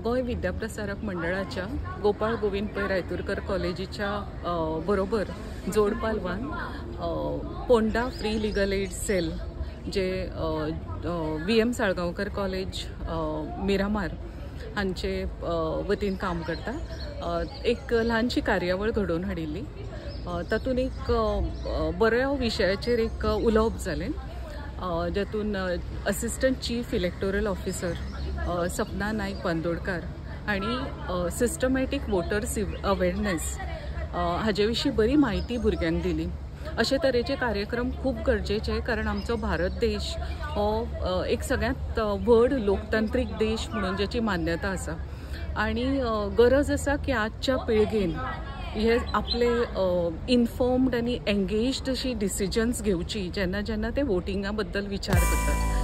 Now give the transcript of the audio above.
गोय विद्याप्रसारक मंडळाच्या गोपाळ गोविंद पै रायतुरकर कॉलेजीच्या बरोबर जोड पालवान Ponda free legal aid cell जे VM साळगांवकर कॉलेज मिरामार हांचे वतीन काम करता एक ल्हानशी कार्यावळ घडोवन हाडिल्ली। तातूंत एक बऱ्या विशयाचेर एक उलोवप जालें, जातून assistant chief electoral officer Sapna Naik Bandodkar हांणी सिस्टमॅटीक वोटर्स अवेरनेस हाजे विशीं बरी म्हायती भुरग्यांक दिली। अशे तरेचे कार्यक्रम खूब गरजेचे, कारण आमचो भारत देश हो एक सगळ्यांत व्हड लोकतांत्रीक देश म्हणून जाची मान्यता आसा आनी गरज आसा की आजच्या पिळगेन हे आपले इन्फॉर्म्ड आनी एंगेज्ड अशी डिसिजन्स घेवची जेन्ना जेन्ना ते वोटिंगा बद्दल विचार करतात।